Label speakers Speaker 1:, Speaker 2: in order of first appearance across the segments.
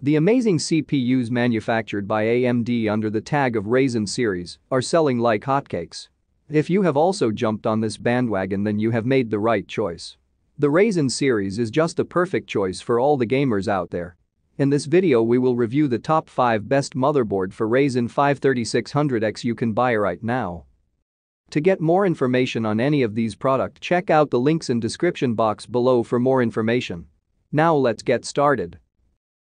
Speaker 1: The amazing CPUs manufactured by AMD under the tag of Ryzen series are selling like hotcakes. If you have also jumped on this bandwagon, then you have made the right choice. The Ryzen series is just the perfect choice for all the gamers out there. In this video we will review the top 5 best motherboard for Ryzen 5 3600X you can buy right now. To get more information on any of these products, check out the links in description box below for more information. Now let's get started.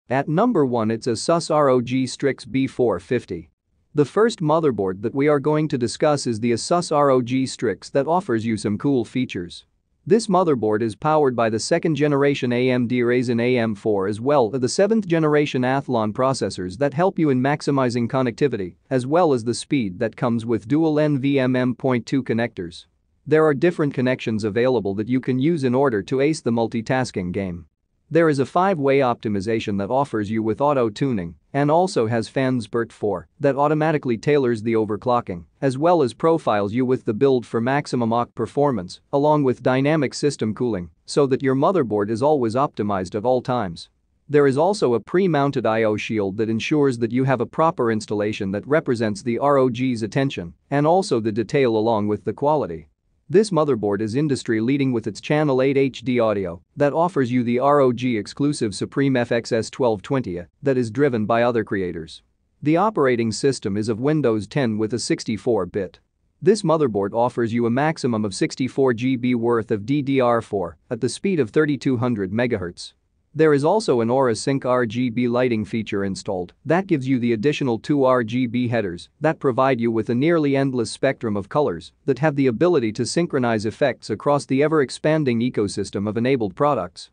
Speaker 1: At number 1, it's Asus ROG Strix B450. The first motherboard that we are going to discuss is the Asus ROG Strix that offers you some cool features. This motherboard is powered by the 2nd generation AMD Ryzen AM4 as well as the 7th generation Athlon processors that help you in maximizing connectivity as well as the speed that comes with dual NVMe.2 connectors. There are different connections available that you can use in order to ace the multitasking game. There is a 5-way optimization that offers you with auto-tuning and also has FanSpert 4 that automatically tailors the overclocking as well as profiles you with the build for maximum OC performance along with dynamic system cooling so that your motherboard is always optimized at all times. There is also a pre-mounted I/O shield that ensures that you have a proper installation that represents the ROG's attention and also the detail along with the quality. This motherboard is industry-leading with its Channel 8 HD audio that offers you the ROG exclusive Supreme FXS 1220 that is driven by other creators. The operating system is of Windows 10 with a 64-bit. This motherboard offers you a maximum of 64 GB worth of DDR4 at the speed of 3200 MHz. There is also an Aura Sync RGB lighting feature installed that gives you the additional 2 RGB headers that provide you with a nearly endless spectrum of colors that have the ability to synchronize effects across the ever-expanding ecosystem of enabled products.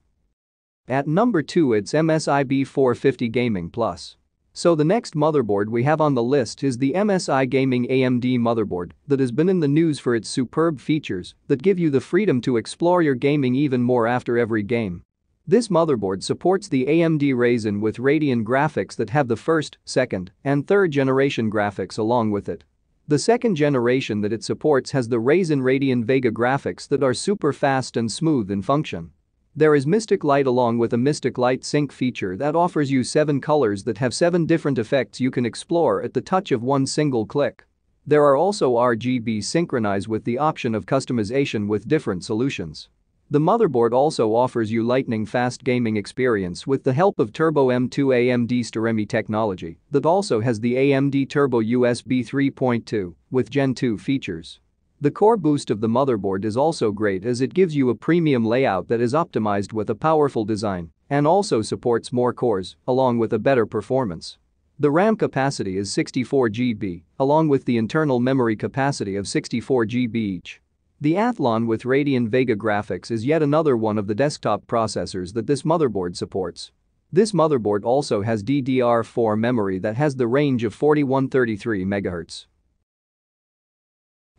Speaker 1: At number 2, it's MSI B450 Gaming Plus. So the next motherboard we have on the list is the MSI Gaming AMD motherboard that has been in the news for its superb features that give you the freedom to explore your gaming even more after every game. This motherboard supports the AMD Ryzen with Radeon graphics that have the 1st, 2nd, and 3rd generation graphics along with it. The 2nd generation that it supports has the Ryzen Radeon Vega graphics that are super fast and smooth in function. There is Mystic Light along with a Mystic Light Sync feature that offers you 7 colors that have 7 different effects you can explore at the touch of one single click. There are also RGB synchronize with the option of customization with different solutions. The motherboard also offers you lightning-fast gaming experience with the help of Turbo M2 AMD Steremi technology that also has the AMD Turbo USB 3.2 with Gen 2 features. The core boost of the motherboard is also great as it gives you a premium layout that is optimized with a powerful design and also supports more cores along with a better performance. The RAM capacity is 64 GB along with the internal memory capacity of 64 GB each. The Athlon with Radeon Vega graphics is yet another one of the desktop processors that this motherboard supports. This motherboard also has DDR4 memory that has the range of 4133 MHz.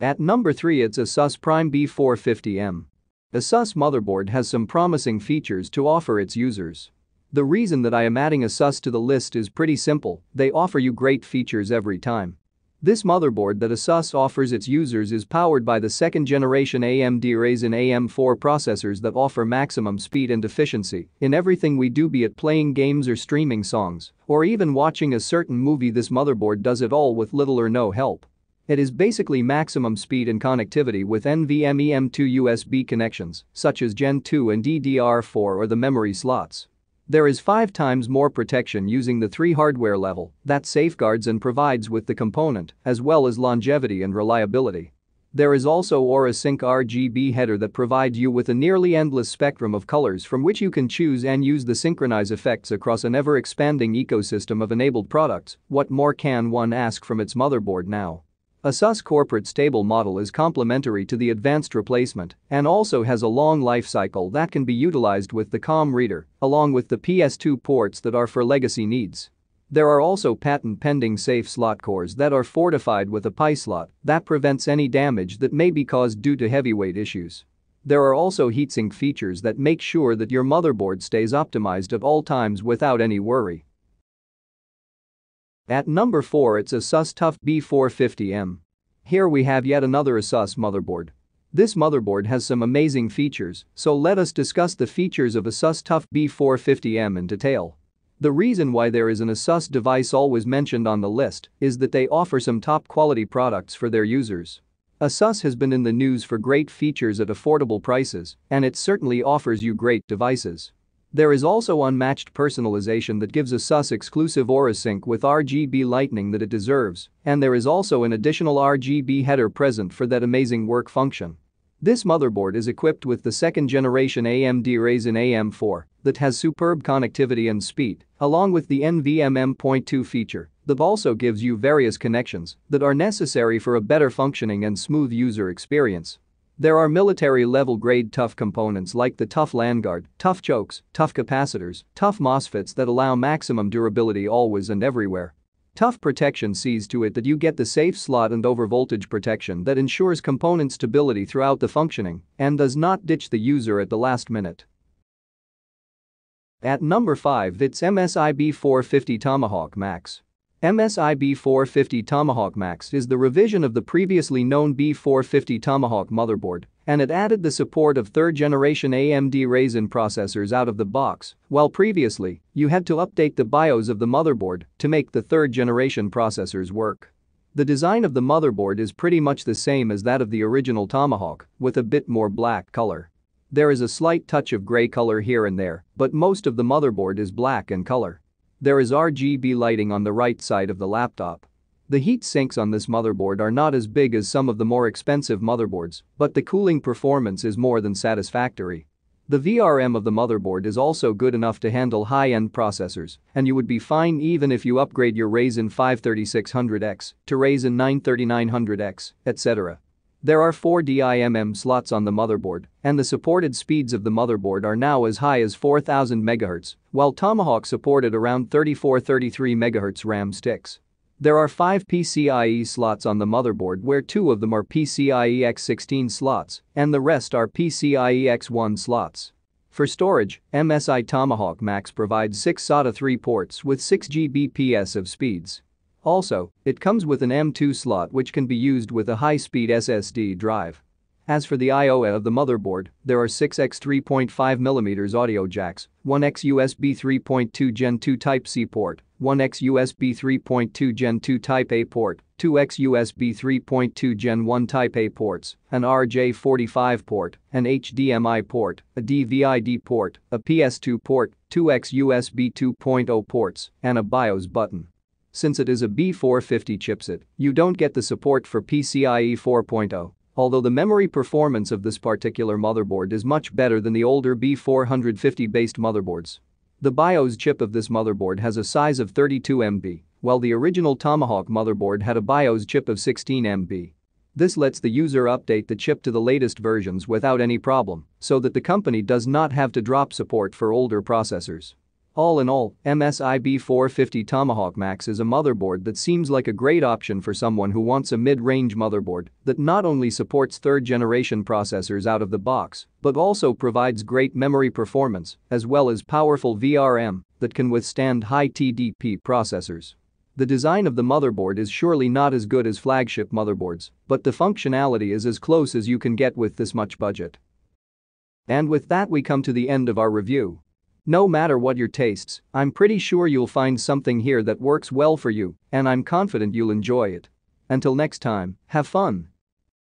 Speaker 1: At number 3, it's Asus Prime B450M. Asus motherboard has some promising features to offer its users. The reason that I am adding Asus to the list is pretty simple: they offer you great features every time. This motherboard that Asus offers its users is powered by the 2nd generation AMD Ryzen AM4 processors that offer maximum speed and efficiency in everything we do, be it playing games or streaming songs or even watching a certain movie. This motherboard does it all with little or no help. It is basically maximum speed and connectivity with NVMe.2 USB connections such as Gen 2 and DDR4 or the memory slots. There is 5 times more protection using the 3 hardware level that safeguards and provides with the component as well as longevity and reliability. There is also Aura Sync RGB header that provides you with a nearly endless spectrum of colors from which you can choose and use the synchronize effects across an ever-expanding ecosystem of enabled products. What more can one ask from its motherboard now? Asus Corporate Stable model is complementary to the advanced replacement and also has a long life cycle that can be utilized with the COM reader along with the PS2 ports that are for legacy needs. There are also patent-pending safe slot cores that are fortified with a PI slot that prevents any damage that may be caused due to heavyweight issues. There are also heatsink features that make sure that your motherboard stays optimized at all times without any worry. At number 4, it's Asus TUF B450M. Here we have yet another Asus motherboard. This motherboard has some amazing features, so let us discuss the features of Asus TUF B450M in detail. The reason why there is an Asus device always mentioned on the list is that they offer some top quality products for their users. Asus has been in the news for great features at affordable prices, and it certainly offers you great devices. There is also unmatched personalization that gives Asus exclusive Aura Sync with RGB lighting that it deserves, and there is also an additional RGB header present for that amazing work function. This motherboard is equipped with the second generation AMD Ryzen AM4 that has superb connectivity and speed, along with the NVMe M.2 feature that also gives you various connections that are necessary for a better functioning and smooth user experience. There are military-level grade tough components like the tough LAN guard, tough chokes, tough capacitors, tough MOSFETs that allow maximum durability always and everywhere. Tough protection sees to it that you get the safe slot and overvoltage protection that ensures component stability throughout the functioning and does not ditch the user at the last minute. At number 5, it's MSI B450 Tomahawk Max. MSI B450 Tomahawk Max is the revision of the previously known B450 Tomahawk motherboard, and it added the support of third-generation AMD Ryzen processors out of the box, while previously, you had to update the BIOS of the motherboard to make the third-generation processors work. The design of the motherboard is pretty much the same as that of the original Tomahawk, with a bit more black color. There is a slight touch of gray color here and there, but most of the motherboard is black in color. There is RGB lighting on the right side of the laptop. The heat sinks on this motherboard are not as big as some of the more expensive motherboards, but the cooling performance is more than satisfactory. The VRM of the motherboard is also good enough to handle high-end processors, and you would be fine even if you upgrade your Ryzen 5 3600X to Ryzen 9 3900X, etc. There are 4 DIMM slots on the motherboard, and the supported speeds of the motherboard are now as high as 4000 MHz, while Tomahawk supported around 34-33 MHz RAM sticks. There are 5 PCIe slots on the motherboard where 2 of them are PCIe X16 slots, and the rest are PCIe X1 slots. For storage, MSI Tomahawk Max provides 6 SATA 3 ports with 6 Gbps of speeds. Also, it comes with an M.2 slot which can be used with a high-speed SSD drive. As for the I/O of the motherboard, there are 6x 3.5mm audio jacks, 1x USB 3.2 Gen 2 Type-C port, 1x USB 3.2 Gen 2 Type-A port, 2x USB 3.2 Gen 1 Type-A ports, an RJ45 port, an HDMI port, a DVI-D port, a PS2 port, 2x USB 2.0 ports, and a BIOS button. Since it is a B450 chipset, you don't get the support for PCIe 4.0, although the memory performance of this particular motherboard is much better than the older B450-based motherboards. The BIOS chip of this motherboard has a size of 32 MB, while the original Tomahawk motherboard had a BIOS chip of 16 MB. This lets the user update the chip to the latest versions without any problem, so that the company does not have to drop support for older processors. All in all, MSI B450 Tomahawk Max is a motherboard that seems like a great option for someone who wants a mid-range motherboard that not only supports third-generation processors out of the box, but also provides great memory performance, as well as powerful VRM that can withstand high TDP processors. The design of the motherboard is surely not as good as flagship motherboards, but the functionality is as close as you can get with this much budget. And with that we come to the end of our review. No matter what your tastes, I'm pretty sure you'll find something here that works well for you, and I'm confident you'll enjoy it. Until next time, have fun.